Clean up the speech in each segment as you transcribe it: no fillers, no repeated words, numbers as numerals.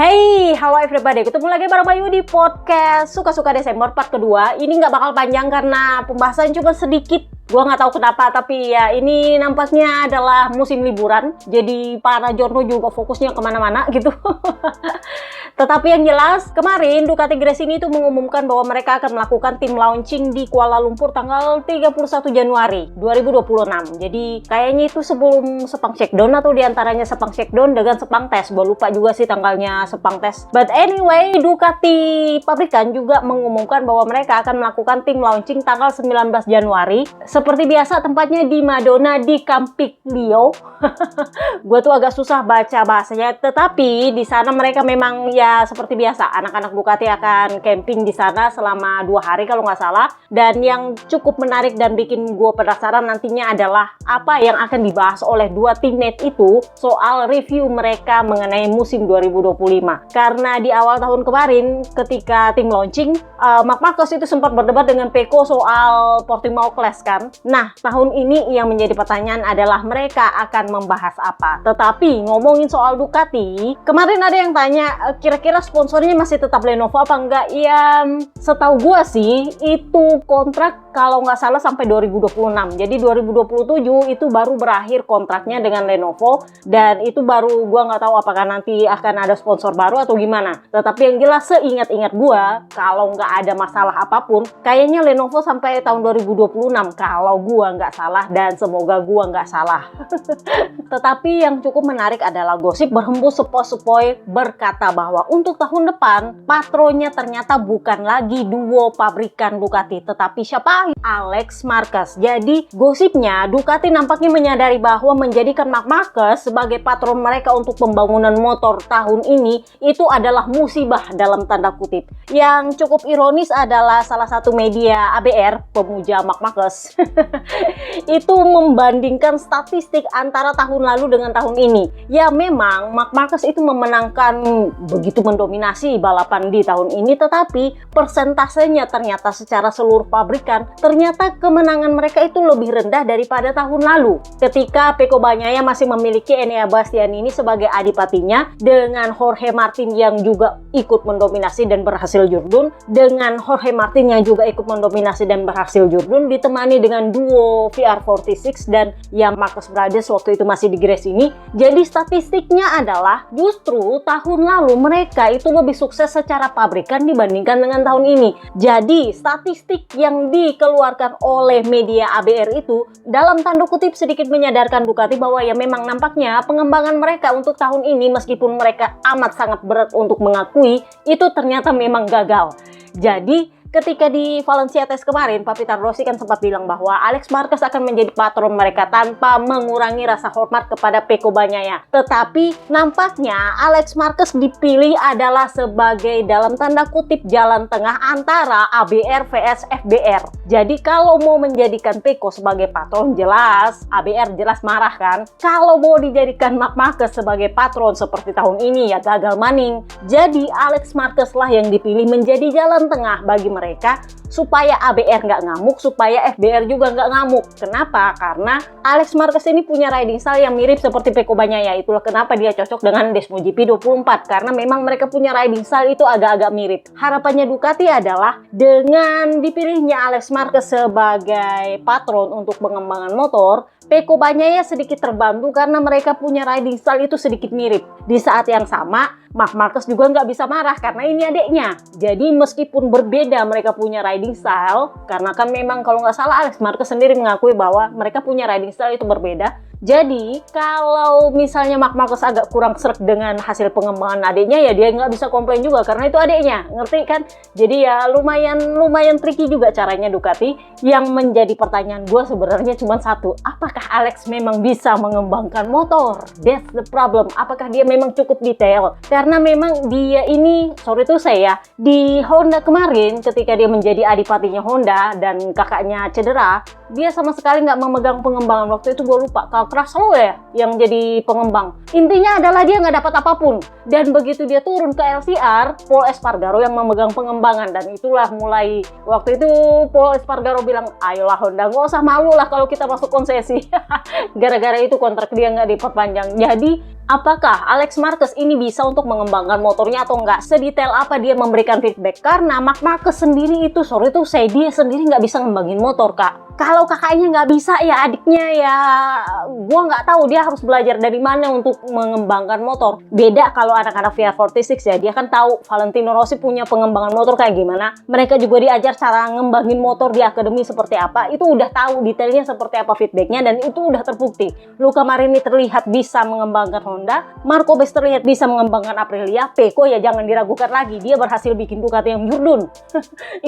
Hey, halo everybody, ketemu lagi bareng Bayu di podcast Suka-Suka Desember part kedua. Ini nggak bakal panjang karena pembahasan cuma sedikit. Gua nggak tahu kenapa, tapi ya ini nampaknya adalah musim liburan. Jadi para Jorno juga fokusnya kemana-mana gitu. Tetapi yang jelas, kemarin Ducati Gresini itu mengumumkan bahwa mereka akan melakukan tim launching di Kuala Lumpur tanggal 31 Januari 2026. Jadi kayaknya itu sebelum Sepang Shakedown atau diantaranya Sepang Shakedown dengan Sepang Tes. Gua lupa juga sih tanggalnya Sepang Tes. But anyway, Ducati pabrikan juga mengumumkan bahwa mereka akan melakukan tim launching tanggal 19 Januari. Seperti biasa tempatnya di Madonna di Campiglio. Gue tuh agak susah baca bahasanya, tetapi di sana mereka memang ya seperti biasa anak-anak Ducati akan camping di sana selama 2 hari kalau nggak salah. Dan yang cukup menarik dan bikin gue penasaran nantinya adalah apa yang akan dibahas oleh dua teammate itu soal review mereka mengenai musim 2025. Karena di awal tahun kemarin ketika tim launching, Marc Marquez itu sempat berdebat dengan Pecco soal Portimao Clash kan. Nah, tahun ini yang menjadi pertanyaan adalah mereka akan membahas apa. Tetapi ngomongin soal Ducati, kemarin ada yang tanya kira-kira sponsornya masih tetap Lenovo apa enggak? Ya, setahu gua sih itu kontrak kalau nggak salah sampai 2026. Jadi 2027 itu baru berakhir kontraknya dengan Lenovo, dan itu baru gua nggak tahu apakah nanti akan ada sponsor baru atau gimana. Tetapi yang jelas seingat-ingat gua, kalau nggak ada masalah apapun, kayaknya Lenovo sampai tahun 2026 kalau gua nggak salah, dan semoga gua nggak salah. Tetapi yang cukup menarik adalah gosip berhembus sepoi-sepoi berkata bahwa untuk tahun depan patronnya ternyata bukan lagi duo pabrikan Ducati, tetapi siapa? Alex Marquez. Jadi gosipnya Ducati nampaknya menyadari bahwa menjadikan Marc Marquez sebagai patron mereka untuk pembangunan motor tahun ini itu adalah musibah dalam tanda kutip. Yang cukup ironis adalah salah satu media ABR, pemuja Marc Marquez, itu membandingkan statistik antara tahun lalu dengan tahun ini. Ya memang Marc Marquez itu memenangkan, begitu mendominasi balapan di tahun ini, tetapi persentasenya ternyata secara seluruh pabrikan, ternyata kemenangan mereka itu lebih rendah daripada tahun lalu. Ketika Pecco Bagnaia masih memiliki Enea Bastianini sebagai adipatinya, dengan Jorge Martin yang juga ikut mendominasi dan berhasil jurdun, dengan Jorge Martin yang juga ikut mendominasi dan berhasil jurdun, ditemani dengan duo VR46 dan ya Marcus Brothers waktu itu masih di Gresini. Jadi statistiknya adalah justru tahun lalu mereka itu lebih sukses secara pabrikan dibandingkan dengan tahun ini. Jadi statistik yang dikeluarkan oleh media ABR itu dalam tanda kutip sedikit menyadarkan Ducati bahwa ya memang nampaknya pengembangan mereka untuk tahun ini, meskipun mereka amat sangat berat untuk mengakui, itu ternyata memang gagal. Jadi ketika di Valencia Test kemarin, Papita Rossi kan sempat bilang bahwa Alex Marquez akan menjadi patron mereka tanpa mengurangi rasa hormat kepada Pecco Bagnaia. Tetapi nampaknya Alex Marquez dipilih adalah sebagai dalam tanda kutip jalan tengah antara ABR vs FBR. Jadi kalau mau menjadikan Pecco sebagai patron, jelas ABR jelas marah kan. Kalau mau dijadikan Marc Marquez sebagai patron seperti tahun ini ya gagal maning. Jadi Alex Marquez lah yang dipilih menjadi jalan tengah bagi mereka supaya ABR nggak ngamuk, supaya FBR juga nggak ngamuk. Kenapa? Karena Alex Marquez ini punya riding style yang mirip seperti Pecco Bagnaia. Itulah kenapa dia cocok dengan Desmo GP24, karena memang mereka punya riding style itu agak-agak mirip. Harapannya Ducati adalah dengan dipilihnya Alex Marquez sebagai patron untuk pengembangan motor, Pecco Bagnaia sedikit terbantu karena mereka punya riding style itu sedikit mirip. Di saat yang sama, Marc Marquez juga nggak bisa marah karena ini adiknya. Jadi meskipun berbeda mereka punya riding style, karena kan memang kalau nggak salah Alex Marquez sendiri mengakui bahwa mereka punya riding style itu berbeda. Jadi kalau misalnya Marc Marquez agak kurang sreg dengan hasil pengembangan adiknya, ya dia nggak bisa komplain juga karena itu adiknya, ngerti kan? Jadi ya lumayan tricky juga caranya Ducati. Yang menjadi pertanyaan gue sebenarnya cuma satu, apakah Alex memang bisa mengembangkan motor? That's the problem. Apakah dia memang cukup detail? Karena memang dia ini, sorry to say ya, di Honda kemarin ketika dia menjadi adipatinya Honda dan kakaknya cedera, dia sama sekali nggak memegang pengembangan. Waktu itu gue lupa, Kraslow ya yang jadi pengembang. Intinya adalah dia nggak dapat apapun. Dan begitu dia turun ke LCR, Pol Espargaro yang memegang pengembangan. Dan itulah mulai waktu itu Pol Espargaro bilang, ayolah Honda, nggak usah malu lah kalau kita masuk konsesi. Gara-gara itu kontrak dia nggak diperpanjang. Jadi apakah Alex Marquez ini bisa untuk mengembangkan motornya atau enggak, sedetail apa dia memberikan feedback. Karena Marc Marquez sendiri itu, sorry tuh saya, dia sendiri nggak bisa ngembangin motor, Kak. Kalau kakaknya nggak bisa, ya adiknya ya gua nggak tahu dia harus belajar dari mana untuk mengembangkan motor. Beda kalau anak-anak VR46 ya, dia kan tahu Valentino Rossi punya pengembangan motor kayak gimana. Mereka juga diajar cara ngembangin motor di akademi seperti apa, itu udah tahu detailnya seperti apa feedbacknya, dan itu udah terbukti. Luca Marini terlihat bisa mengembangkan Honda, Marco Bez terlihat bisa mengembangkan Aprilia, Pecco ya jangan diragukan lagi, dia berhasil bikin Ducati yang Jurdun.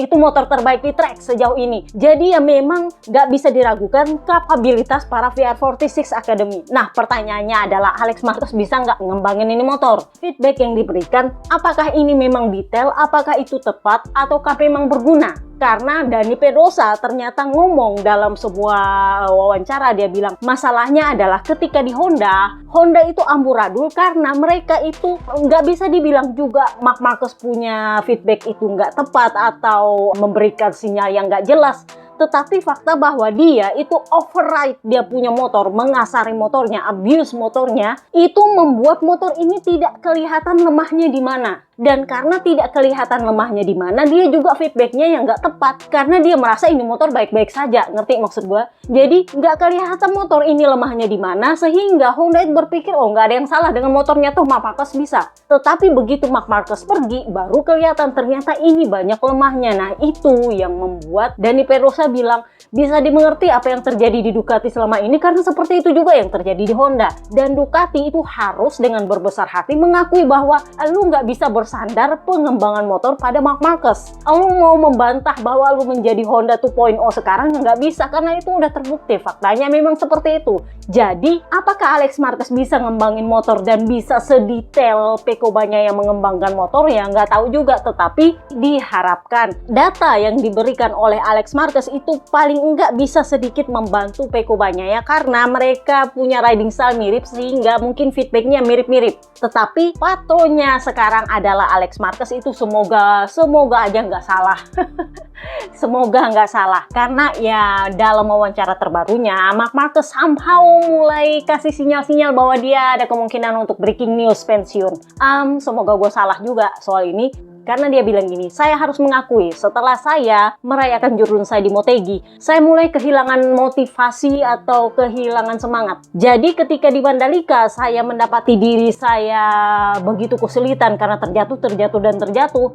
Itu motor terbaik di track sejauh ini. Jadi ya memang nggak bisa diragukan kapabilitas para VR46 Academy. Nah, pertanyaannya adalah Alex Marquez bisa nggak ngembangin ini motor? Feedback yang diberikan, apakah ini memang detail, apakah itu tepat, ataukah memang berguna? Karena Dani Pedrosa ternyata ngomong dalam sebuah wawancara, dia bilang masalahnya adalah ketika di Honda itu amburadul karena mereka itu nggak bisa dibilang juga Marc Marquez punya feedback itu nggak tepat atau memberikan sinyal yang nggak jelas. Tetapi fakta bahwa dia itu override, dia punya motor, mengasari motornya, abuse motornya, itu membuat motor ini tidak kelihatan lemahnya di mana. Dan karena tidak kelihatan lemahnya di mana, dia juga feedbacknya yang nggak tepat. Karena dia merasa ini motor baik-baik saja, ngerti maksud gue? Jadi nggak kelihatan motor ini lemahnya di mana, sehingga Honda berpikir, oh nggak ada yang salah dengan motornya tuh, Marc Marquez bisa. Tetapi begitu Marc Marquez pergi, baru kelihatan ternyata ini banyak lemahnya. Nah itu yang membuat Dani Pedrosa bilang, bisa dimengerti apa yang terjadi di Ducati selama ini, karena seperti itu juga yang terjadi di Honda. Dan Ducati itu harus dengan berbesar hati mengakui bahwa lu nggak bisa bersandar pengembangan motor pada Marc Marquez. Lu mau membantah bahwa lu menjadi Honda 2.0 sekarang nggak bisa, karena itu udah terbukti faktanya memang seperti itu. Jadi apakah Alex Marquez bisa ngembangin motor dan bisa sedetail Pecco Bagnaia yang mengembangkan motor? Ya nggak tahu juga, tetapi diharapkan data yang diberikan oleh Alex Marquez itu paling enggak bisa sedikit membantu Pecco Bagnaia, karena mereka punya riding style mirip sehingga mungkin feedbacknya mirip-mirip. Tetapi patronya sekarang adalah Alex Marquez, itu semoga aja nggak salah. Semoga nggak salah, karena ya dalam wawancara terbarunya Marc Marquez somehow mulai kasih sinyal-sinyal bahwa dia ada kemungkinan untuk breaking news pensiun. Semoga gue salah juga soal ini. Karena dia bilang gini, saya harus mengakui setelah saya merayakan Jurdun saya di Motegi, saya mulai kehilangan motivasi atau kehilangan semangat. Jadi ketika di Mandalika saya mendapati diri saya begitu kesulitan karena terjatuh,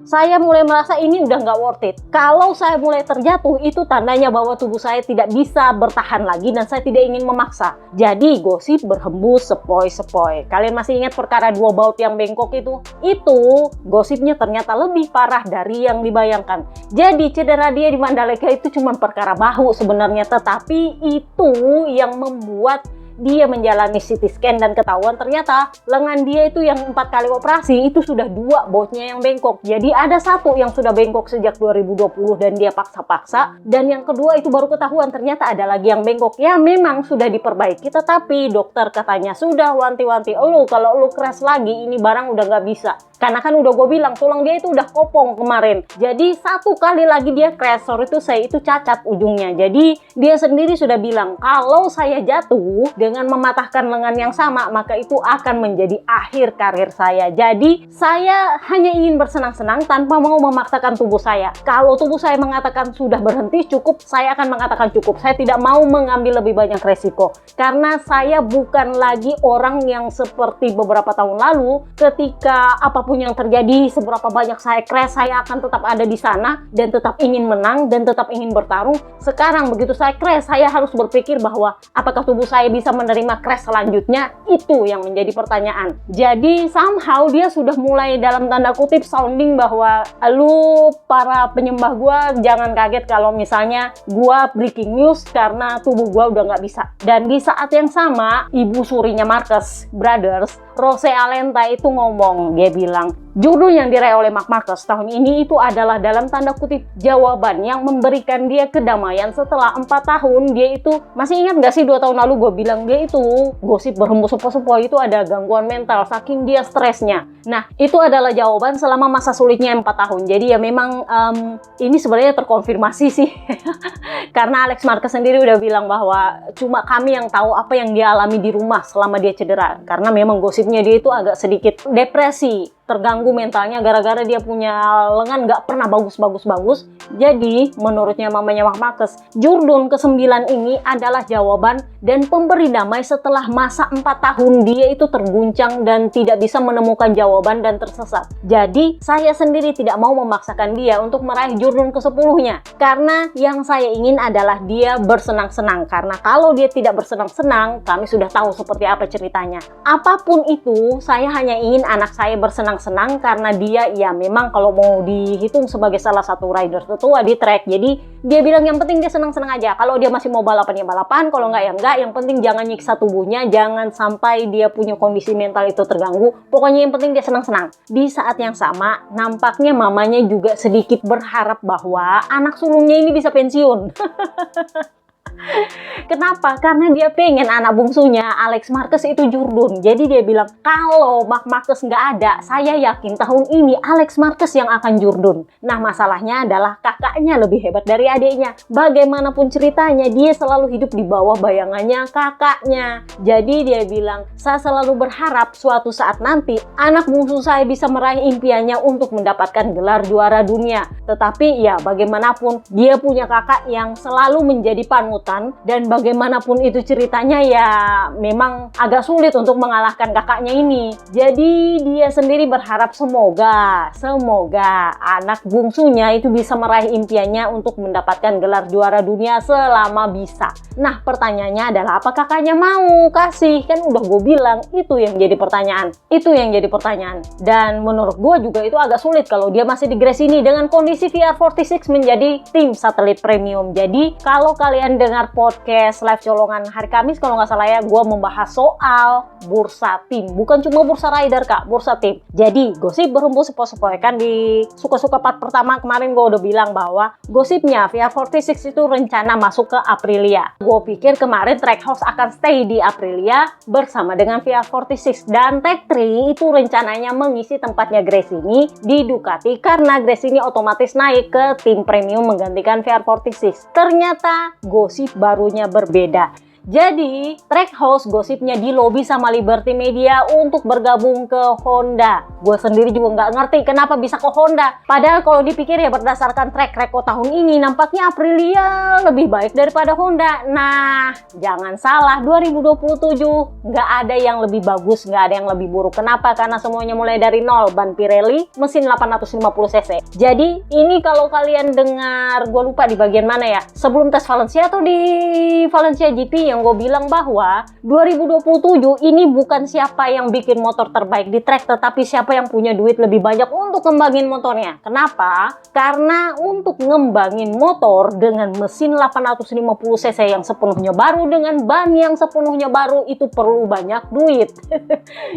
saya mulai merasa ini udah nggak worth it. Kalau saya mulai terjatuh, itu tandanya bahwa tubuh saya tidak bisa bertahan lagi dan saya tidak ingin memaksa. Jadi gosip berhembus sepoi-sepoi. Kalian masih ingat perkara 2 baut yang bengkok itu? Itu gosipnya ternyata lebih parah dari yang dibayangkan. Jadi cedera dia di Mandalika itu cuma perkara bahu sebenarnya, tetapi itu yang membuat dia menjalani CT scan dan ketahuan ternyata lengan dia itu yang 4 kali operasi itu sudah 2 bautnya yang bengkok. Jadi ada 1 yang sudah bengkok sejak 2020 dan dia paksa-paksa, dan yang kedua itu baru ketahuan ternyata ada lagi yang bengkok. Ya memang sudah diperbaiki, tetapi dokter katanya sudah wanti-wanti, kalau lu crash lagi ini barang udah nggak bisa. Karena kan udah gue bilang tulang dia itu udah kopong kemarin. Jadi 1 kali lagi dia crash, itu cacat ujungnya. Jadi dia sendiri sudah bilang kalau saya jatuh dengan mematahkan lengan yang sama, maka itu akan menjadi akhir karir saya. Jadi saya hanya ingin bersenang-senang tanpa mau memaksakan tubuh saya. Kalau tubuh saya mengatakan sudah berhenti, cukup, saya akan mengatakan cukup. Saya tidak mau mengambil lebih banyak resiko. Karena saya bukan lagi orang yang seperti beberapa tahun lalu, ketika apapun yang terjadi, seberapa banyak saya crash, saya akan tetap ada di sana dan tetap ingin menang dan tetap ingin bertarung. Sekarang begitu saya crash, saya harus berpikir bahwa apakah tubuh saya bisa menerima crash selanjutnya? Itu yang menjadi pertanyaan. Jadi somehow dia sudah mulai dalam tanda kutip sounding bahwa lu para penyembah gua jangan kaget kalau misalnya gua breaking news karena tubuh gua udah nggak bisa. Dan di saat yang sama ibu surinya Marquez Brothers, Rose Alenta itu ngomong, dia bilang Judul yang diraih oleh Marc Marquez tahun ini itu adalah dalam tanda kutip jawaban yang memberikan dia kedamaian setelah 4 tahun. Dia itu, masih ingat gak sih 2 tahun lalu gue bilang dia itu gosip berhembus sepoi-sepoi itu ada gangguan mental saking dia stresnya. Nah, itu adalah jawaban selama masa sulitnya 4 tahun. Jadi ya memang ini sebenarnya terkonfirmasi sih. Karena Alex Marquez sendiri udah bilang bahwa cuma kami yang tahu apa yang dia alami di rumah selama dia cedera. Karena memang gosipnya dia itu agak sedikit depresi, terganggu mentalnya gara-gara dia punya lengan nggak pernah bagus-bagus. Jadi menurutnya mamanya Marc Marquez, Jourdain ke-9 ini adalah jawaban dan pemberi damai setelah masa 4 tahun dia itu terguncang dan tidak bisa menemukan jawaban dan tersesat. Jadi saya sendiri tidak mau memaksakan dia untuk meraih Jourdain ke-10-nya, karena yang saya ingin adalah dia bersenang-senang. Karena kalau dia tidak bersenang-senang, kami sudah tahu seperti apa ceritanya. Apapun itu, saya hanya ingin anak saya bersenang-senang karena dia ya memang kalau mau dihitung sebagai salah satu rider tertua di track. Jadi dia bilang yang penting dia senang-senang aja. Kalau dia masih mau balapan ya balapan, kalau enggak ya enggak. Yang penting jangan nyiksa tubuhnya, jangan sampai dia punya kondisi mental itu terganggu. Pokoknya yang penting dia senang-senang. Di saat yang sama, nampaknya mamanya juga sedikit berharap bahwa anak sulungnya ini bisa pensiun. Kenapa? Karena dia pengen anak bungsunya Alex Marquez itu Jourdain. Jadi dia bilang kalau Marc Marquez nggak ada, saya yakin tahun ini Alex Marquez yang akan Jourdain. Nah masalahnya adalah kakaknya lebih hebat dari adiknya. Bagaimanapun ceritanya dia selalu hidup di bawah bayangannya kakaknya. Jadi dia bilang saya selalu berharap suatu saat nanti anak bungsu saya bisa meraih impiannya untuk mendapatkan gelar juara dunia. Tetapi ya bagaimanapun dia punya kakak yang selalu menjadi panutan. Dan bagaimanapun itu ceritanya ya memang agak sulit untuk mengalahkan kakaknya ini. Jadi dia sendiri berharap semoga anak bungsunya itu bisa meraih impiannya untuk mendapatkan gelar juara dunia selama bisa. Nah pertanyaannya adalah apa kakaknya mau kasih? Kan udah gue bilang itu yang jadi pertanyaan. Dan menurut gue juga itu agak sulit kalau dia masih di Gresini dengan kondisi VR46 menjadi tim satelit premium. Jadi kalau kalian dengar podcast live colongan hari Kamis kalau nggak salah ya, gue membahas soal bursa tim, bukan cuma bursa rider kak, bursa tim. Jadi gosip berhembus sepoi-sepoi kan di suka-suka part pertama kemarin gue udah bilang bahwa gosipnya VR46 itu rencana masuk ke Aprilia. Gue pikir kemarin Trackhouse akan stay di Aprilia bersama dengan VR46 dan Tech3 itu rencananya mengisi tempatnya Gresini di Ducati karena Gresini otomatis naik ke tim premium menggantikan VR46. Ternyata gosip barunya berbeda. Jadi, Trackhouse gosipnya di lobby sama Liberty Media untuk bergabung ke Honda. Gue sendiri juga nggak ngerti kenapa bisa ke Honda. Padahal kalau dipikir ya berdasarkan track record tahun ini, nampaknya Aprilia lebih baik daripada Honda. Nah, jangan salah, 2027 nggak ada yang lebih bagus, nggak ada yang lebih buruk. Kenapa? Karena semuanya mulai dari nol. Ban Pirelli, mesin 850cc. Jadi, ini kalau kalian dengar, gue lupa di bagian mana ya, sebelum tes Valencia atau di Valencia GP yang gue bilang bahwa 2027 ini bukan siapa yang bikin motor terbaik di track, tetapi siapa yang punya duit lebih banyak untuk ngembangin motornya. Kenapa? Karena untuk ngembangin motor dengan mesin 850cc yang sepenuhnya baru dengan ban yang sepenuhnya baru itu perlu banyak duit.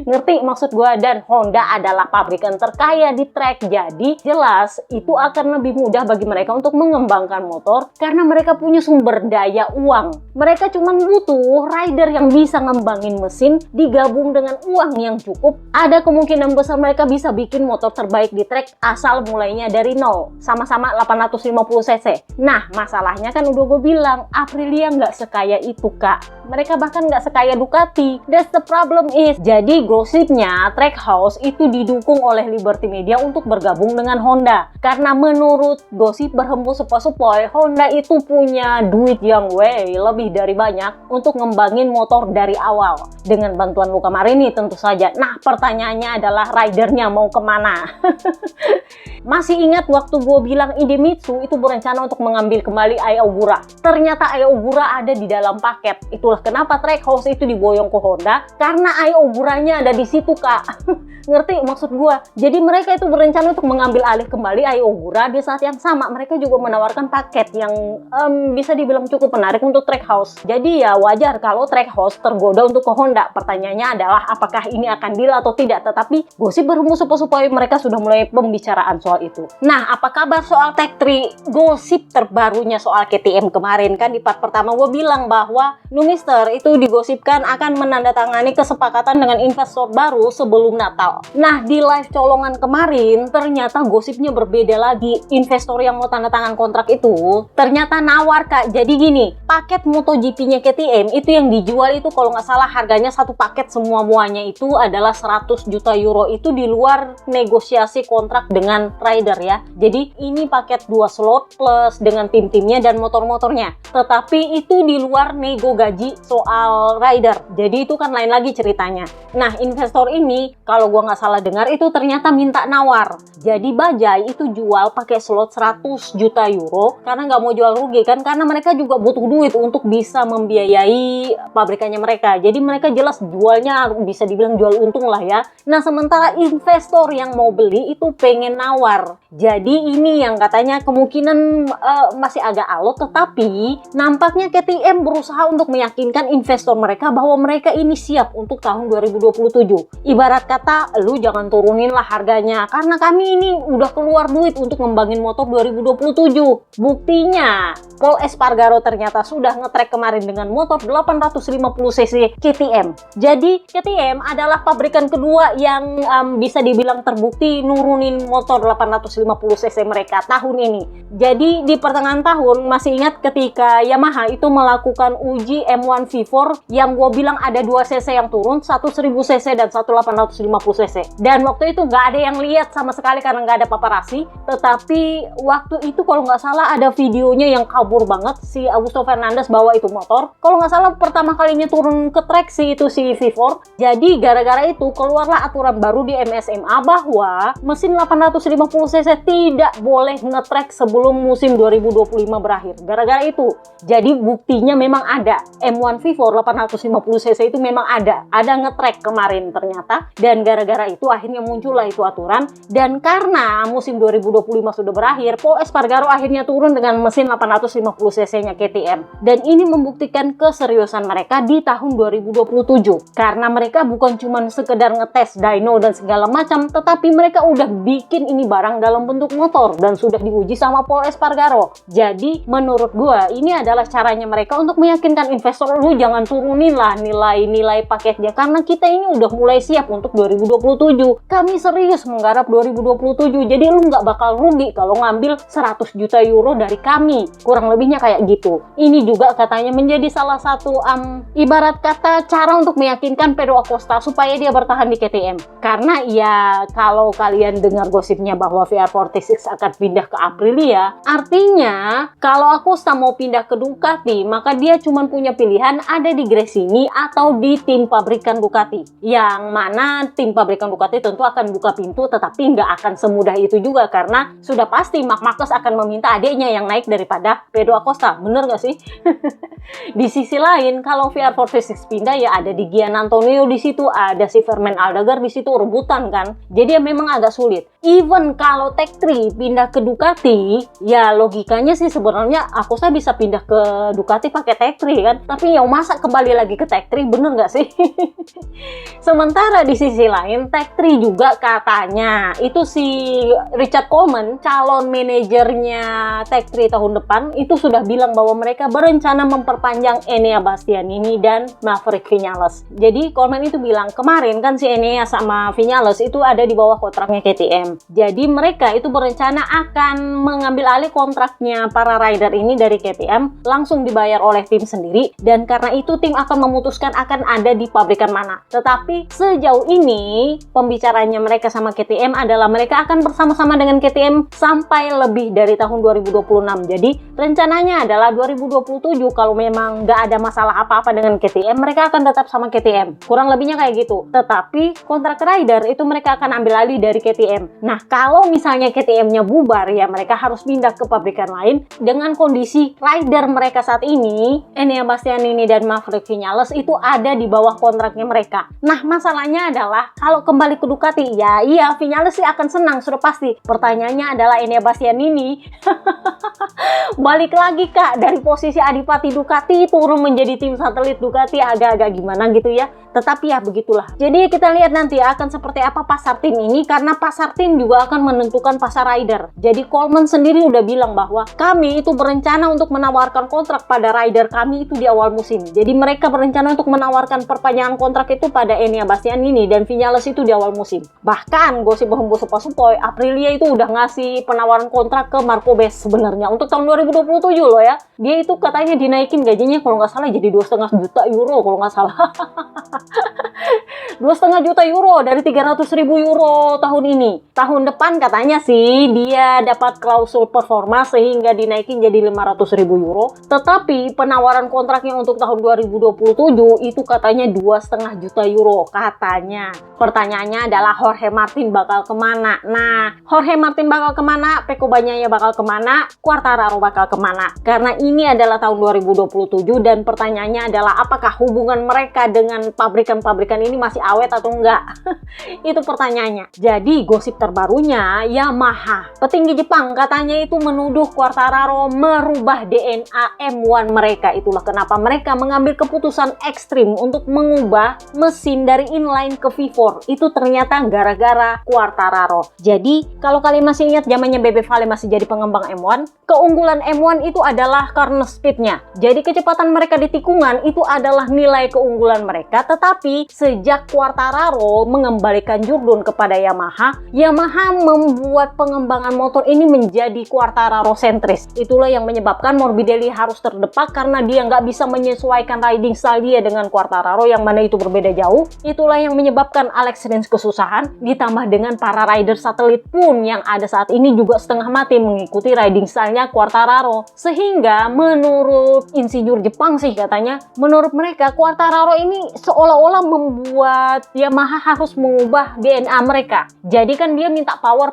Ngerti maksud gue? Dan Honda adalah pabrikan terkaya di track, jadi jelas itu akan lebih mudah bagi mereka untuk mengembangkan motor karena mereka punya sumber daya uang. Mereka cuma butuh rider yang bisa ngembangin mesin digabung dengan uang yang cukup. Ada kemungkinan besar mereka bisa bikin motor terbaik di track asal mulainya dari nol, sama-sama 850cc. Nah masalahnya kan udah gue bilang Aprilia nggak sekaya itu kak, mereka bahkan nggak sekaya Ducati. That's the problem is, jadi gosipnya Trackhouse itu didukung oleh Liberty Media untuk bergabung dengan Honda karena menurut gosip berhembus sepoi-sepoi Honda itu punya duit yang way lebih dari banyak untuk ngembangin motor dari awal dengan bantuan Luca Marini tentu saja. Nah pertanyaannya adalah ridernya mau kemana? Masih ingat waktu gue bilang Idemitsu itu berencana untuk mengambil kembali Ai Ogura. Ternyata Ai Ogura ada di dalam paket. Itulah kenapa Trackhouse itu diboyong ke Honda, karena Ai Oguranya ada di situ, Kak. Ngerti maksud gue? Jadi mereka itu berencana untuk mengambil alih kembali Ai Ogura. Di saat yang sama mereka juga menawarkan paket yang bisa dibilang cukup menarik untuk Trackhouse. Jadi ya wajar kalau Trackhouse tergoda untuk ke Honda. Pertanyaannya adalah apakah ini akan deal atau tidak. Tetapi gosip berhembus supaya mereka sudah mulai pembicaraan soal itu. Nah, apa kabar soal Tech 3? Gosip terbarunya soal KTM kemarin kan di part pertama gue bilang bahwa Numister itu digosipkan akan menandatangani kesepakatan dengan investor baru sebelum Natal. Nah, di live colongan kemarin ternyata gosipnya berbeda lagi. Investor yang mau tanda tangan kontrak itu ternyata nawar, Kak. Jadi gini, paket MotoGP-nya KTM itu yang dijual itu kalau nggak salah harganya satu paket semua-muanya itu adalah 100 juta euro. Itu di luar negosiasi kontrak dengan rider ya. Jadi ini paket 2 slot plus dengan tim-timnya dan motor-motornya. Tetapi itu di luar nego gaji soal rider. Jadi itu kan lain lagi ceritanya. Nah, investor ini kalau gua nggak salah dengar itu ternyata minta nawar. Jadi Bajaj itu jual pakai slot 100 juta euro karena nggak mau jual rugi kan, karena mereka juga butuh duit untuk bisa membiayai pabrikannya mereka. Jadi mereka jelas jualnya bisa dibilang jual untung lah ya. Nah, sementara investor yang mau beli itu pengen nawar. Jadi ini yang katanya kemungkinan masih agak alot, tetapi nampaknya KTM berusaha untuk meyakinkan investor mereka bahwa mereka ini siap untuk tahun 2027. Ibarat kata, lu jangan turunin lah harganya karena kami ini udah keluar duit untuk ngembangin motor 2027. Buktinya Pol Espargaro ternyata sudah ngetrek kemarin dengan motor 850cc KTM. Jadi KTM adalah pabrikan kedua yang bisa dibilang terbukti nurunin motor 850cc mereka tahun ini. Jadi di pertengahan tahun masih ingat ketika Yamaha itu melakukan uji M1 V4 yang gue bilang ada 2cc yang turun, satu 1000cc dan satu 850cc. Dan waktu itu nggak ada yang lihat sama sekali karena nggak ada paparazzi. Tetapi waktu itu kalau nggak salah ada videonya yang kabur banget, si Augusto Fernandez bawa itu motor. Kalau nggak salah pertama kalinya turun ke track si V4. Jadi gara-gara itu keluarlah aturan baru di MSMA bahwa mesin 850cc tidak boleh nge-track sebelum musim 2025 berakhir. Gara-gara itu. Jadi buktinya memang ada. M1 V4 850cc itu memang ada nge-track kemarin ternyata. Dan gara-gara itu akhirnya muncullah itu aturan. Dan karena musim 2025 sudah berakhir, Pol Espargaro akhirnya turun dengan mesin 850cc-nya KTM. Dan ini membuktikan keseriusan mereka di tahun 2027. Karena mereka bukan cuma sekedar ngetes dyno dan segala macam, tetapi mereka udah bikin ini barang dalam bentuk motor dan sudah diuji sama Pol Espargaro. Jadi menurut gua ini adalah caranya mereka untuk meyakinkan investor, lu jangan turunin lah nilai-nilai paketnya karena kita ini udah mulai siap untuk 2027. Kami serius menggarap 2027. Jadi lu nggak bakal rugi kalau ngambil 100 juta euro dari kami. Kurang lebihnya kayak gitu. Ini juga katanya menjadi salah satu ibarat kata cara untuk meyakinkan Pedro Acosta supaya dia bertahan di KTM. Karena ya kalau kalian dengar gosipnya bahwa VR46 akan pindah ke Aprilia, artinya kalau Acosta mau pindah ke Ducati, maka dia cuma punya pilihan ada di Gresini atau di tim pabrikan Ducati. Yang mana tim pabrikan Ducati tentu akan buka pintu, tetapi nggak akan semudah itu juga karena sudah pasti Marc Marquez akan meminta adiknya yang naik daripada Pedro Acosta. Bener nggak sih? Di sisi lain, kalau VR46 pindah ya ada di Gian Antonio di situ, ada si Fermin Aldegar di situ rebutan kan. Jadi ya memang agak sulit. Even kalau Tech 3 pindah ke Ducati, ya logikanya sih sebenarnya Acosta bisa pindah ke Ducati pakai Tech 3 kan. Tapi ya masa kembali lagi ke Tech 3, bener nggak sih? Sementara di sisi lain, Tech 3 juga katanya itu si Richard Coleman, calon manajernya Tech 3 tahun depan, itu sudah bilang bahwa mereka berencana memperpanjang Enea Bastianini dan Maverick Viñales. Jadi Coleman itu bilang kemarin kan si Enea sama Viñales itu ada di bawah kontraknya KTM. Jadi mereka itu berencana akan mengambil alih kontraknya para rider ini dari KTM, langsung dibayar oleh tim sendiri, dan karena itu tim akan memutuskan akan ada di pabrikan mana. Tetapi sejauh ini pembicaranya mereka sama KTM adalah mereka akan bersama-sama dengan KTM sampai lebih dari tahun 2026. Jadi rencananya adalah 2027 kalau memang nggak ada masalah apa-apa dengan KTM, mereka akan tetap sama KTM. Kurang lebihnya kayak gitu. Tetapi kontrak rider itu mereka akan ambil alih dari KTM. Nah, kalau misalnya KTM-nya bubar, ya mereka harus pindah ke pabrikan lain. Dengan kondisi rider mereka saat ini, Enea Bastianini dan Maverick Viñales itu ada di bawah kontraknya mereka. Nah, masalahnya adalah kalau kembali ke Ducati, ya iya Viñales sih akan senang, sudah pasti. Pertanyaannya adalah Enea Bastianini balik lagi Kak dari posisi adipati Ducati turun menjadi tim satelit Ducati, agak-agak gimana gitu ya. Tetapi ya begitulah. Jadi kita lihat nanti akan seperti apa pasar tim ini, karena pasar tim juga akan menentukan pasar rider. Jadi Coleman sendiri udah bilang bahwa kami itu berencana untuk menawarkan kontrak pada rider kami itu di awal musim. Jadi mereka berencana untuk menawarkan perpanjangan kontrak itu pada Enea Bastianini dan Viñales itu di awal musim. Bahkan gosip berhembus sepoi-sepoi, Aprilia itu udah ngasih penawaran kontrak ke Marco Bez sebenarnya untuk tahun 2027 loh ya. Dia itu katanya dinaikin gajinya kalau nggak salah jadi 2,5 juta euro kalau nggak salah. 2,5 juta euro dari 300.000 euro tahun ini. Tahun depan katanya sih dia dapat klausul performa sehingga dinaikin jadi 500.000 euro. Tetapi penawaran kontraknya untuk tahun 2027 itu katanya 2,5 juta euro katanya. Pertanyaannya adalah Jorge Martin bakal kemana? Nah, Jorge Martin bakal kemana? Pecco Bagnaia bakal kemana? Quartararo bakal kemana? Karena ini adalah tahun 2027 dan pertanyaannya adalah apakah hubungan mereka dengan pabrikan-pabrikan ini masih awet atau enggak? Itu pertanyaannya. Jadi gosip terbarunya Yamaha, petinggi Jepang katanya itu menuduh Quartararo merubah DNA M1 mereka. Itulah kenapa mereka mengambil keputusan ekstrim untuk mengubah mesin dari inline ke V4. Itu ternyata gara-gara Quartararo. Jadi kalau kalian masih ingat zamannya Bebe Vale masih jadi pengembang M1, keunggulan M1 itu adalah karena speednya. Jadi kecepatan mereka di tikungan itu adalah nilai keunggulan mereka. Tetapi sejak Quartararo mengembalikan Jourdain kepada Yamaha, Yamaha membuat pengembangan motor ini menjadi Quartararo sentris. Itulah yang menyebabkan Morbidelli harus terdepak karena dia nggak bisa menyesuaikan riding style dia dengan Quartararo yang mana itu berbeda jauh. Itulah yang menyebabkan Alex Rins kesusahan, ditambah dengan para rider satelit pun yang ada saat ini juga setengah mati mengikuti riding style-nya Quartararo. Sehingga menurut insinyur Jepang sih katanya, menurut mereka Quartararo ini seolah-olah membuat Yamaha harus mengubah DNA mereka. Jadi kan dia minta power.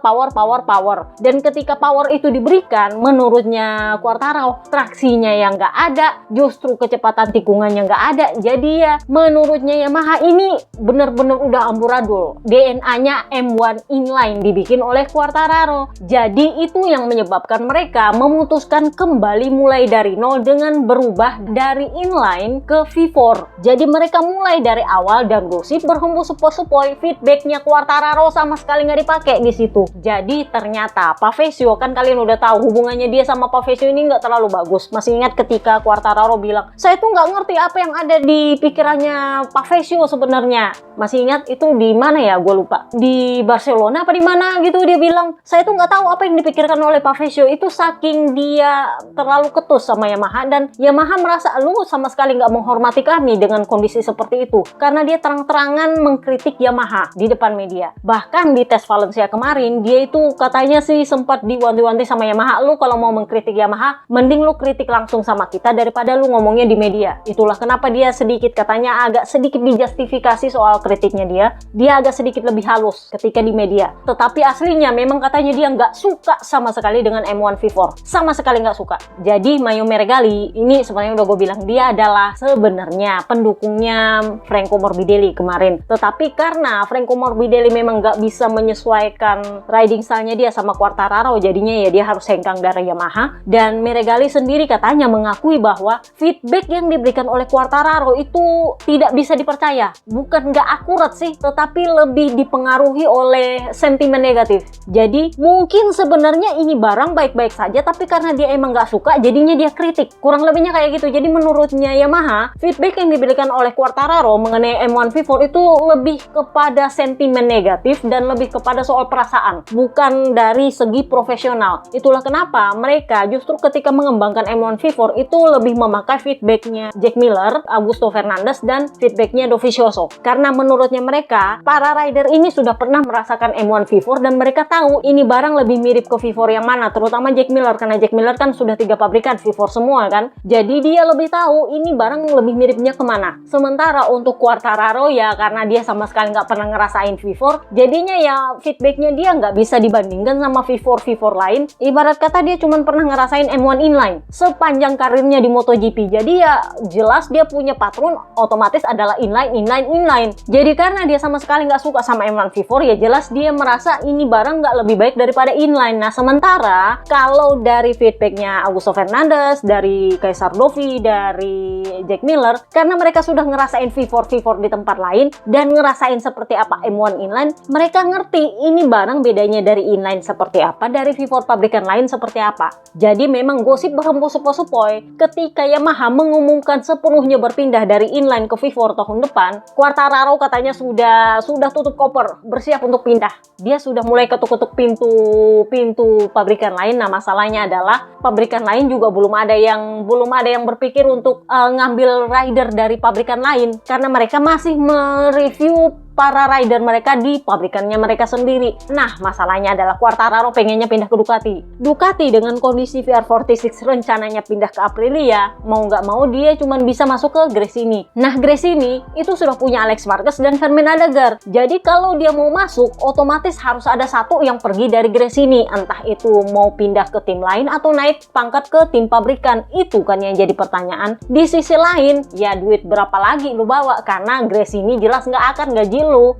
Dan ketika power itu diberikan, menurutnya Quartararo traksinya yang nggak ada, justru kecepatan tikungannya nggak ada. Jadi ya menurutnya Yamaha ini bener-bener udah amburadul. DNA-nya M1 inline dibikin oleh Quartararo. Jadi itu yang menyebabkan mereka memutuskan kembali mulai dari nol dengan berubah dari inline ke V4. Jadi mereka mulai dari awal dan gosip berhembus sepoi-sepoi, feedbacknya Quartararo sama sekali nggak dipakai di situ. Jadi ternyata Pavesio, kan kalian udah tahu hubungannya dia sama Pavesio ini nggak terlalu bagus. Masih ingat ketika Quartararo bilang, saya tuh nggak ngerti apa yang ada di pikirannya Pavesio sebenarnya. Masih ingat itu di mana ya? Gue lupa. Di Barcelona apa di mana gitu dia bilang, saya tuh nggak tahu apa yang dipikirkan oleh Pavesio. Itu saking dia terlalu ketus sama Yamaha dan Yamaha merasa lu sama sekali nggak menghormati kami dengan kondisi seperti itu. Karena dia terang-terangan mengkritik Yamaha di depan media. Bahkan di tes Valencia kemarin dia itu katanya sih sempat diwanti-wanti sama Yamaha, lu kalau mau mengkritik Yamaha mending lu kritik langsung sama kita daripada lu ngomongnya di media. Itulah kenapa dia sedikit katanya agak sedikit dijustifikasi soal kritiknya dia agak sedikit lebih halus ketika di media. Tetapi aslinya memang katanya dia nggak suka sama sekali dengan M1 V4, sama sekali nggak suka. Jadi Mario Meregali ini sebenarnya udah gue bilang dia adalah sebenarnya pendukungnya Franco Morbidelli kemarin. Tetapi karena Franco Morbidelli memang nggak bisa menyesuaikan riding style-nya dia sama Quartararo, jadinya ya dia harus hengkang dari Yamaha. Dan Meregali sendiri katanya mengakui bahwa feedback yang diberikan oleh Quartararo itu tidak bisa dipercaya. Bukan nggak akurat sih, tetapi lebih dipengaruhi oleh sentimen negatif. Jadi mungkin sebenarnya ini barang baik-baik saja, tapi karena dia emang nggak suka, jadinya dia kritik. Kurang lebihnya kayak gitu. Jadi menurutnya Yamaha, feedback yang diberikan oleh Quartararo mengenai M1 V4 itu lebih kepada sentimen negatif dan lebih kepada soal perasaan, bukan dari segi profesional. Itulah kenapa mereka justru ketika mengembangkan M1 V4 itu lebih memakai feedbacknya Jack Miller, Augusto Fernandez, dan feedbacknya Dovizioso. Karena menurutnya mereka, para rider ini sudah pernah merasakan M1 V4 dan mereka tahu ini barang lebih mirip ke V4 yang mana, terutama Jack Miller, karena Jack Miller kan sudah 3 pabrikan V4 semua kan. Jadi dia lebih tahu ini barang lebih miripnya kemana. Sementara untuk Quartararo Quartararo ya karena dia sama sekali nggak pernah ngerasain V4, jadinya ya feedbacknya dia nggak bisa dibandingkan sama V4 lain. Ibarat kata dia cuma pernah ngerasain M1 inline sepanjang karirnya di MotoGP. Jadi ya jelas dia punya patron otomatis adalah inline. Jadi karena dia sama sekali nggak suka sama M1 V4, ya jelas dia merasa ini barang nggak lebih baik daripada inline. Nah sementara kalau dari feedbacknya Augusto Fernandes, dari Kaisar Dovi, dari Jack Miller, karena mereka sudah ngerasain V4 di tempat lain dan ngerasain seperti apa M1 inline, mereka ngerti ini barang bedanya dari inline seperti apa, dari V4 pabrikan lain seperti apa. Jadi memang gosip berhembus sepoi-sepoi ketika Yamaha mengumumkan sepenuhnya berpindah dari inline ke V4 tahun depan. Quartararo katanya sudah tutup koper, bersiap untuk pindah. Dia sudah mulai ketuk-ketuk pintu pabrikan lain. Nah masalahnya adalah pabrikan lain juga belum ada yang berpikir untuk ngambil rider dari pabrikan lain karena mereka masih mereview para rider mereka di pabrikannya mereka sendiri. Nah, masalahnya adalah Quartararo pengennya pindah ke Ducati. Ducati dengan kondisi VR46 rencananya pindah ke Aprilia, mau nggak mau dia cuma bisa masuk ke Gresini. Nah, Gresini itu sudah punya Alex Marquez dan Fermin Aldegar. Jadi kalau dia mau masuk, otomatis harus ada satu yang pergi dari Gresini. Entah itu mau pindah ke tim lain atau naik pangkat ke tim pabrikan. Itu kan yang jadi pertanyaan. Di sisi lain, ya duit berapa lagi lu bawa? Karena Gresini jelas nggak akan gaji lu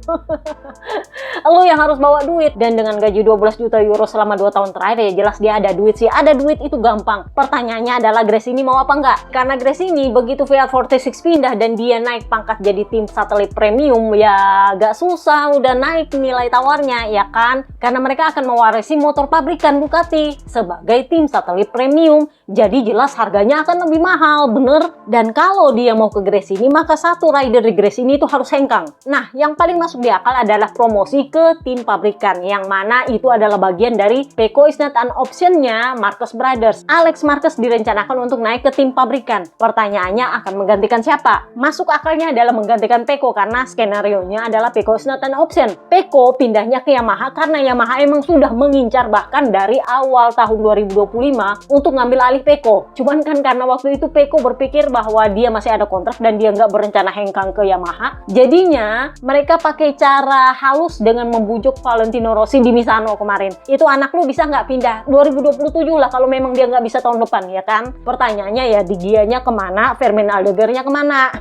yang harus bawa duit, dan dengan gaji 12 juta euro selama 2 tahun terakhir ya jelas dia ada duit sih. Ada duit itu gampang, pertanyaannya adalah Gresini mau apa enggak. Karena Gresini begitu VR46 pindah dan dia naik pangkat jadi tim satelit premium, ya agak susah udah naik nilai tawarnya ya kan, karena mereka akan mewarisi motor pabrikan Ducati sebagai tim satelit premium, jadi jelas harganya akan lebih mahal, bener. Dan kalau dia mau ke Gresini, maka satu rider di Gresini itu harus hengkang. Nah yang paling masuk di akal adalah promosi ke tim pabrikan, yang mana itu adalah bagian dari Pecco is not an option-nya Marquez Brothers. Alex Marquez direncanakan untuk naik ke tim pabrikan. Pertanyaannya akan menggantikan siapa? Masuk akalnya adalah menggantikan Pecco karena skenario-nya adalah Pecco is not an option. Pecco pindahnya ke Yamaha karena Yamaha emang sudah mengincar bahkan dari awal tahun 2025 untuk ngambil alih Pecco. Cuman kan karena waktu itu Pecco berpikir bahwa dia masih ada kontrak dan dia nggak berencana hengkang ke Yamaha. Jadinya mereka pakai cara halus dengan membujuk Valentino Rossi di Misano kemarin. Itu anak lu bisa nggak pindah 2027 lah kalau memang dia nggak bisa tahun depan, ya kan? Pertanyaannya ya di Gianya kemana, Fermin Aldegarnya kemana?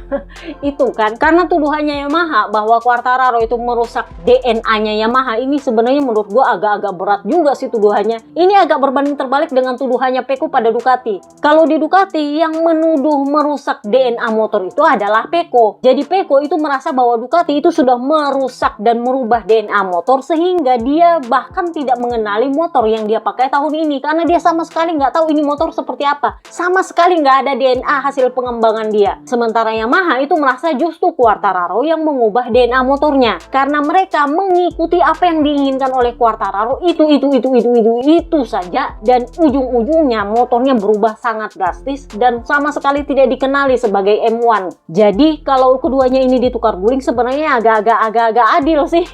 Itu kan karena tuduhannya Yamaha bahwa Quartararo itu merusak DNA-nya Yamaha. Ini sebenarnya menurut gua agak-agak berat juga sih tuduhannya. Ini agak berbanding terbalik dengan tuduhannya Pecco pada Ducati. Kalau di Ducati yang menuduh merusak DNA motor itu adalah Pecco. Jadi Pecco itu merasa bahwa Ducati itu sudah merusak dan merubah DNA motor sehingga dia bahkan tidak mengenali motor yang dia pakai tahun ini karena dia sama sekali nggak tahu ini motor seperti apa. Sama sekali nggak ada DNA hasil pengembangan dia. Sementara Yamaha itu merasa justru Quartararo yang mengubah DNA motornya karena mereka mengikuti apa yang diinginkan oleh Quartararo itu saja, dan ujung-ujungnya motornya berubah sangat drastis dan sama sekali tidak dikenali sebagai M1. Jadi kalau keduanya ini ditukar guling sebenarnya agak-agak adil sih.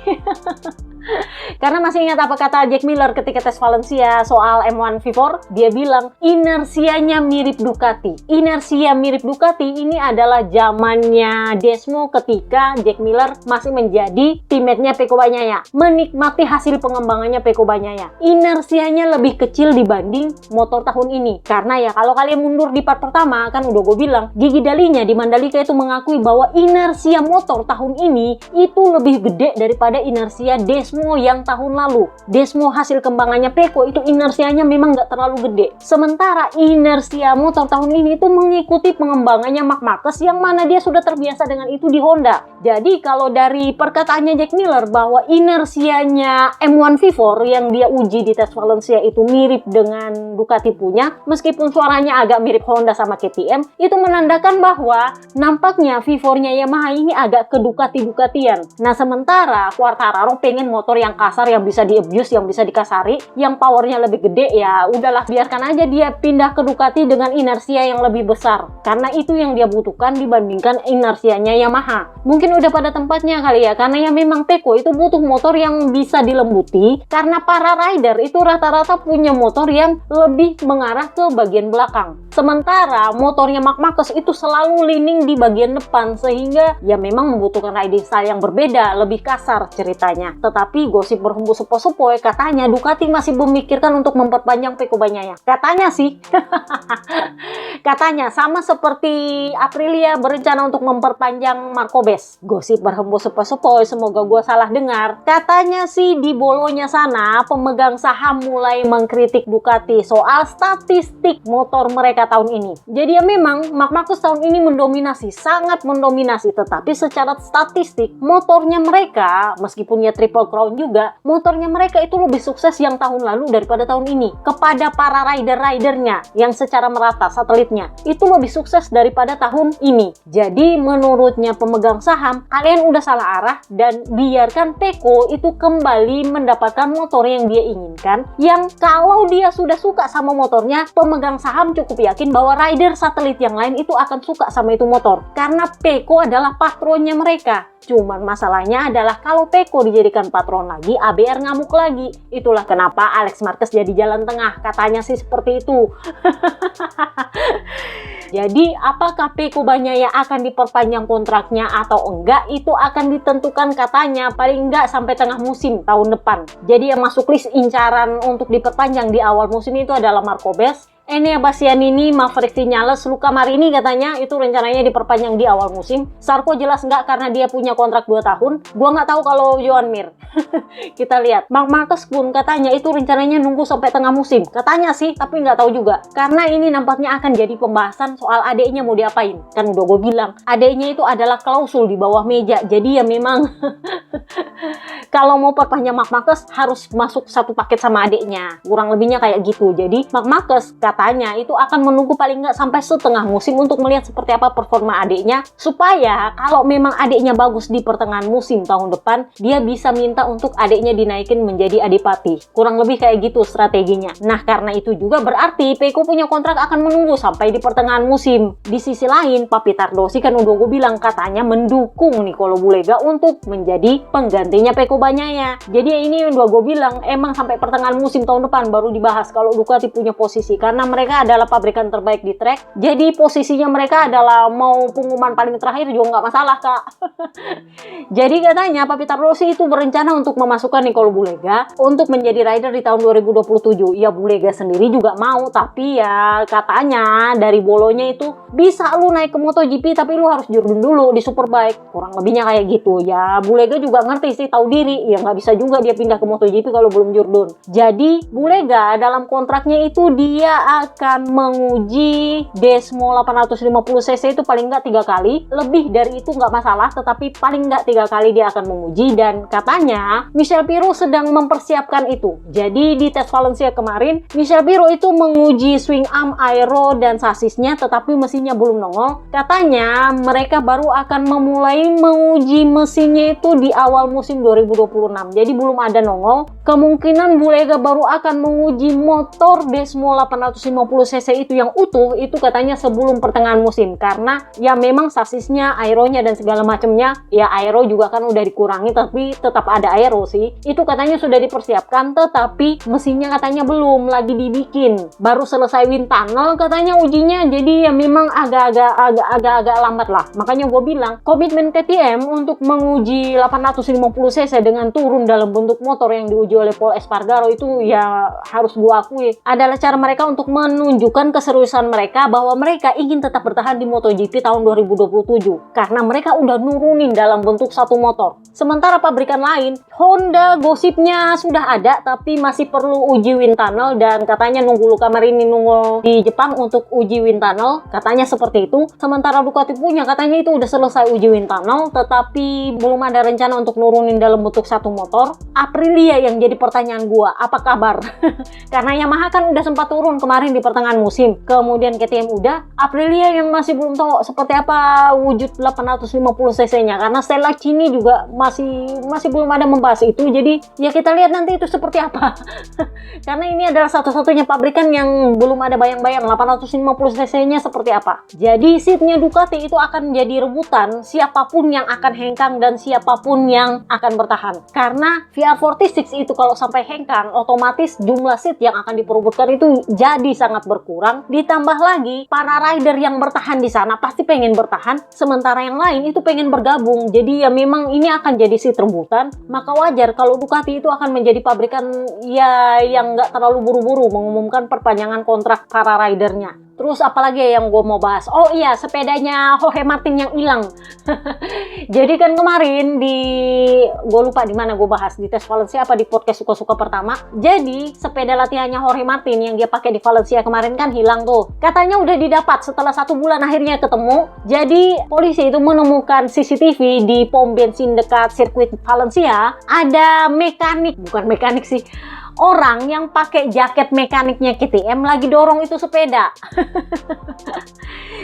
Karena masih ingat apa kata Jack Miller ketika tes Valencia soal M1 V4? Dia bilang inersianya mirip Ducati. Inersia mirip Ducati ini adalah zamannya Desmo ketika Jack Miller masih menjadi teammate-nya Pecco Bagnaia, menikmati hasil pengembangannya Pecco Bagnaia. Inersianya lebih kecil dibanding motor tahun ini. Karena ya kalau kalian mundur di part pertama kan udah gue bilang, Gigi Dalinya di Mandalika itu mengakui bahwa inersia motor tahun ini itu lebih gede daripada inersia Desmo yang tahun lalu. Desmo hasil kembangannya Pecco itu inersianya memang nggak terlalu gede. Sementara inersia motor tahun ini itu mengikuti pengembangannya Marc Marquez yang mana dia sudah terbiasa dengan itu di Honda. Jadi kalau dari perkataannya Jack Miller bahwa inersianya M1 V4 yang dia uji di tes Valencia itu mirip dengan Ducati punya, meskipun suaranya agak mirip Honda sama KTM, itu menandakan bahwa nampaknya V4-nya Yamaha ini agak ke Ducati-Ducatian. Nah sementara Quartararo pengen motor yang kasar, yang bisa di-abuse, yang bisa dikasari, yang powernya lebih gede, ya udahlah, biarkan aja dia pindah ke Ducati dengan inersia yang lebih besar. Karena itu yang dia butuhkan dibandingkan inersianya Yamaha. Mungkin udah pada tempatnya kali ya, karena ya memang Pecco itu butuh motor yang bisa dilembuti, karena para rider itu rata-rata punya motor yang lebih mengarah ke bagian belakang. Sementara motornya Marc Marquez itu selalu leaning di bagian depan, sehingga ya memang membutuhkan riding style yang berbeda, lebih kasar ceritanya. Tetapi gosip berhembus sepoi-sepoi, katanya Ducati masih memikirkan untuk memperpanjang Pecco Bagnaia. Katanya sih. Katanya sama seperti Aprilia berencana untuk memperpanjang Marco Bes. Gosip berhembus sepoi-sepoi, semoga gue salah dengar. Katanya sih di Bolonya sana pemegang saham mulai mengkritik Ducati soal statistik motor mereka tahun ini. Jadi ya memang Marc Marquez tahun ini mendominasi, sangat mendominasi, tetapi secara statistik motornya mereka, meskipun ya Triple Crown juga, motornya mereka itu lebih sukses yang tahun lalu daripada tahun ini. Kepada para rider-ridernya yang secara merata satelitnya itu lebih sukses daripada tahun ini. Jadi menurutnya pemegang saham, kalian udah salah arah dan biarkan Pecco itu kembali mendapatkan motor yang dia inginkan, yang kalau dia sudah suka sama motornya, pemegang saham cukup yakin bahwa rider satelit yang lain itu akan suka sama itu motor, karena Pecco adalah patronnya mereka. Cuman masalahnya adalah kalau Pecco dijadikan patron lagi, ABR ngamuk lagi. Itulah kenapa Alex Marquez jadi jalan tengah, katanya sih seperti itu. Jadi apakah Pecco Bagnaia akan diperpanjang kontraknya atau enggak, itu akan ditentukan katanya paling enggak sampai tengah musim tahun depan. Jadi yang masuk list incaran untuk diperpanjang di awal musim itu adalah Marco Bes, Enea Bastianini, Maverick Vinales, Luca Marini katanya itu rencananya diperpanjang di awal musim. Sarko jelas enggak karena dia punya kontrak 2 tahun. Gua nggak tahu kalau Joan Mir. Kita lihat. Marc Marquez pun katanya itu rencananya nunggu sampai tengah musim. Katanya sih, tapi nggak tahu juga. Karena ini nampaknya akan jadi pembahasan soal adeknya mau diapain. Kan udah gue bilang, adeknya itu adalah klausul di bawah meja. Jadi ya memang kalau mau perpanjang Marc Marquez harus masuk satu paket sama adeknya. Kurang lebihnya kayak gitu. Jadi Marc Marquez katanya itu akan menunggu paling nggak sampai setengah musim untuk melihat seperti apa performa adiknya, supaya kalau memang adiknya bagus di pertengahan musim tahun depan, dia bisa minta untuk adiknya dinaikin menjadi adipati. Kurang lebih kayak gitu strateginya. Nah, karena itu juga berarti Pecco punya kontrak akan menunggu sampai di pertengahan musim. Di sisi lain, Papi Tardosi kan udah gue bilang katanya mendukung Nicolo Bulega untuk menjadi penggantinya Pecco Bagnaia. Jadi ini udah gue bilang emang sampai pertengahan musim tahun depan baru dibahas kalau Ducati punya posisi, karena mereka adalah pabrikan terbaik di track. Jadi posisinya mereka adalah mau pengumuman paling terakhir juga nggak masalah, Kak. Jadi katanya Papi Tardosi itu berencana untuk memasukkan Nicolo Bulega untuk menjadi rider di tahun 2027. Ya Bulega sendiri juga mau, tapi ya katanya dari Bolonya itu bisa lu naik ke MotoGP tapi lu harus jurdun dulu di Superbike. Kurang lebihnya kayak gitu. Ya Bulega juga ngerti sih, tahu diri. Ya nggak bisa juga dia pindah ke MotoGP kalau belum jurdun. Jadi Bulega dalam kontraknya itu dia akan menguji Desmo 850cc itu paling nggak 3 kali. Lebih dari itu nggak masalah, tetapi paling nggak 3 kali dia akan menguji. Dan katanya Michel Pirro sedang mempersiapkan itu. Jadi di tes Valencia kemarin, Michel Pirro itu menguji swing arm, aero, dan sasisnya, tetapi mesinnya belum nongol. Katanya mereka baru akan memulai menguji mesinnya itu di awal musim 2026. Jadi belum ada nongol. Kemungkinan Bulega baru akan menguji motor Desmo 850cc itu yang utuh, itu katanya sebelum pertengahan musim. Karena ya memang sasisnya, aeronya, dan segala macamnya, ya aero juga kan udah dikurangi, tapi tetap ada aero sih. Itu katanya sudah dipersiapkan, tetapi mesinnya katanya belum, lagi dibikin. Baru selesai wind tunnel katanya ujinya, jadi ya memang agak-agak lambat lah. Makanya gue bilang, komitmen KTM untuk menguji 850cc dengan turun dalam bentuk motor yang diuji oleh Pol Espargaro itu ya harus gue akui adalah cara mereka untuk menunjukkan keseriusan mereka bahwa mereka ingin tetap bertahan di MotoGP tahun 2027 karena mereka udah nurunin dalam bentuk satu motor. Sementara pabrikan lain, Honda gosipnya sudah ada tapi masih perlu uji wind tunnel, dan katanya nunggu Luca Marini nunggu di Jepang untuk uji wind tunnel, katanya seperti itu. Sementara Ducati punya katanya itu udah selesai uji wind tunnel tetapi belum ada rencana untuk nurunin dalam bentuk satu motor. Aprilia yang jadi pertanyaan gua, apa kabar? Karena Yamaha kan udah sempat turun kemarin kemarin di pertengahan musim. Kemudian KTM udah, Aprilia yang masih belum tahu seperti apa wujud 850 cc-nya karena Stella Cini juga masih belum ada membahas itu. Jadi ya kita lihat nanti itu seperti apa. Karena ini adalah satu-satunya pabrikan yang belum ada bayang-bayang 850 cc-nya seperti apa. Jadi seatnya Ducati itu akan jadi rebutan siapapun yang akan hengkang dan siapapun yang akan bertahan. Karena VR46 itu kalau sampai hengkang, otomatis jumlah seat yang akan diperebutkan itu jadi sangat berkurang. Ditambah lagi para rider yang bertahan di sana pasti pengen bertahan, sementara yang lain itu pengen bergabung. Jadi ya memang ini akan jadi seat rebutan. Maka wajar kalau Ducati itu akan menjadi pabrikan ya yang nggak terlalu buru-buru mengumumkan perpanjangan kontrak para ridernya. Terus apalagi yang gue mau bahas? Oh iya, sepedanya Jorge Martin yang hilang. Jadi kan kemarin gue lupa di mana gue bahas, di tes Valencia apa di podcast suka-suka pertama. Jadi sepeda latihannya Jorge Martin yang dia pakai di Valencia kemarin kan hilang tuh. Katanya udah didapat setelah 1 bulan akhirnya ketemu. Jadi polisi itu menemukan CCTV di pom bensin dekat sirkuit Valencia. Ada bukan mekanik sih. Orang yang pakai jaket mekaniknya KTM lagi dorong itu sepeda.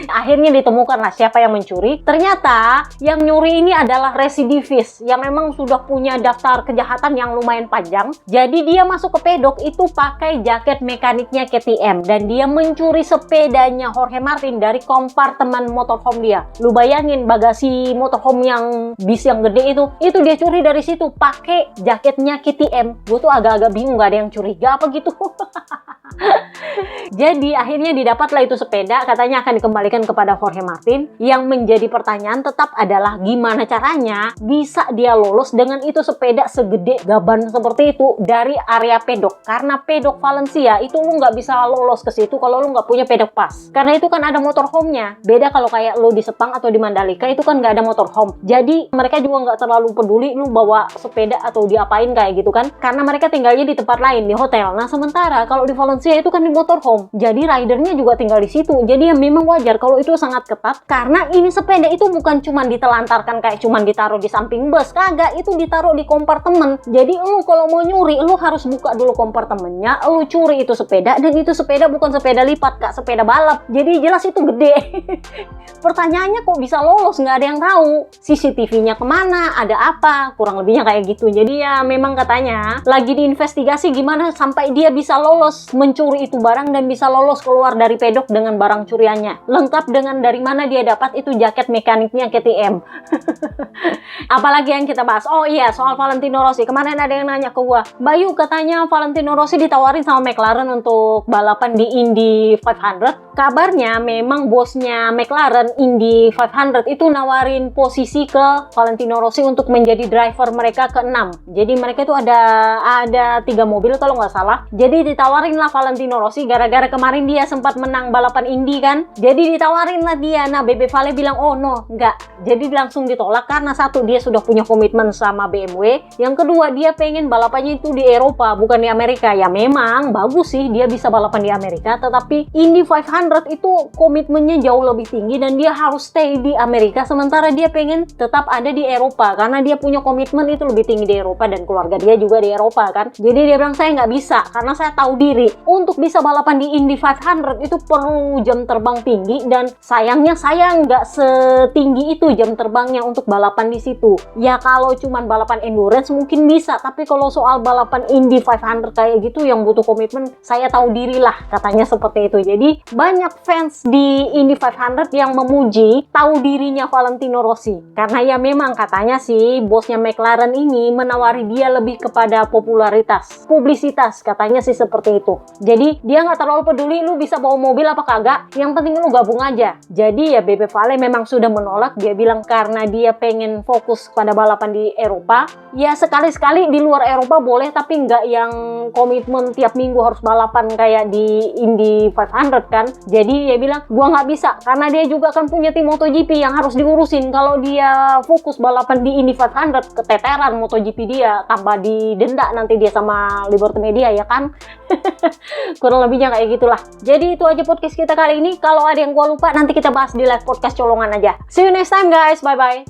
Akhirnya ditemukanlah siapa yang mencuri. Ternyata yang nyuri ini adalah residivis yang memang sudah punya daftar kejahatan yang lumayan panjang. Jadi dia masuk ke pedok itu pakai jaket mekaniknya KTM dan dia mencuri sepedanya Jorge Martin dari kompartemen motorhome dia. Lu bayangin bagasi motorhome yang bis yang gede itu dia curi dari situ pakai jaketnya KTM. Gue tuh agak-agak bingung, nggak ada yang curiga apa gitu. Jadi akhirnya didapatlah itu sepeda, katanya akan dikembalikan kepada Jorge Martin. Yang menjadi pertanyaan tetap adalah gimana caranya bisa dia lolos dengan itu sepeda segede gaban seperti itu dari area pedok. Karena pedok Valencia itu lu nggak bisa lolos ke situ kalau lu nggak punya pedok pas. Karena itu kan ada motorhome-nya. Beda kalau kayak lu di Sepang atau di Mandalika itu kan nggak ada motorhome. Jadi mereka juga nggak terlalu peduli lu bawa sepeda atau diapain kayak gitu kan. Karena mereka tinggalnya di tempat lain, di hotel. Nah sementara kalau di Valencia itu kan di motorhome. Jadi ridernya juga tinggal di situ. Jadi ya memang wajar kalau itu sangat ketat karena ini sepeda itu bukan cuma ditelantarkan kayak cuma ditaruh di samping bus. Kagak, itu ditaruh di kompartemen. Jadi lu kalau mau nyuri lu harus buka dulu kompartemennya, lu curi itu sepeda dan itu sepeda bukan sepeda lipat Kak, sepeda balap. Jadi jelas itu gede. Pertanyaannya kok bisa lolos, nggak ada yang tahu. CCTV-nya kemana, ada apa, kurang lebihnya kayak gitu. Jadi ya memang katanya lagi diinvestigasi gimana sampai dia bisa lolos mencuri itu barang dan bisa lolos keluar dari pedok dengan barang curiannya. Lengkap dengan dari mana dia dapat itu jaket mekaniknya KTM. Apalagi yang kita bahas? Oh iya, soal Valentino Rossi. Kemarin ada yang nanya ke gua, Bayu katanya Valentino Rossi ditawarin sama McLaren untuk balapan di Indy 500. Kabarnya memang bosnya McLaren Indy 500 itu nawarin posisi ke Valentino Rossi untuk menjadi driver mereka ke-6. Jadi mereka itu ada 3 mobil kalau nggak salah. Jadi ditawarin lah Valentino Rossi gara-gara kemarin dia sempat menang balapan Indy kan. Jadi ditawarin lah dia. Nah Bebe Vale bilang oh no, nggak. Jadi langsung ditolak karena satu dia sudah punya komitmen sama BMW. Yang kedua dia pengen balapannya itu di Eropa bukan di Amerika. Ya memang bagus sih dia bisa balapan di Amerika, tetapi Indy 500 itu komitmennya jauh lebih tinggi dan dia harus stay di Amerika sementara dia pengen tetap ada di Eropa karena dia punya komitmen itu lebih tinggi di Eropa dan keluarga dia juga di Eropa kan. Jadi dia bilang saya nggak bisa karena saya tahu diri untuk bisa balapan di Indy 500 itu perlu jam terbang tinggi dan sayangnya saya nggak setinggi itu jam terbangnya untuk balapan di situ. Ya kalau cuman balapan endurance mungkin bisa, tapi kalau soal balapan Indy 500 kayak gitu yang butuh komitmen saya tahu diri lah katanya seperti itu. Jadi banyak fans di Indy 500 yang memuji tahu dirinya Valentino Rossi karena ya memang katanya sih bosnya McLaren ini menawari dia lebih kepada popularitas, publisitas katanya sih seperti itu. Jadi dia nggak terlalu peduli lu bisa bawa mobil apa kagak, yang penting lu gabung aja. Jadi ya Bebe Vale memang sudah menolak, dia bilang karena dia pengen fokus pada balapan di Eropa. Ya sekali-sekali di luar Eropa boleh tapi nggak yang komitmen tiap minggu harus balapan kayak di Indy 500 kan. Jadi dia bilang gua nggak bisa karena dia juga kan punya tim MotoGP yang harus diurusin. Kalau dia fokus balapan di Indy 500 keteteran MotoGP dia, tambah didenda nanti dia sama Liberty Media ya kan. Kurang lebihnya kayak gitulah. Jadi itu aja podcast kita kali ini. Kalau ada yang gua lupa nanti kita bahas di live podcast colongan aja. See you next time guys, bye bye.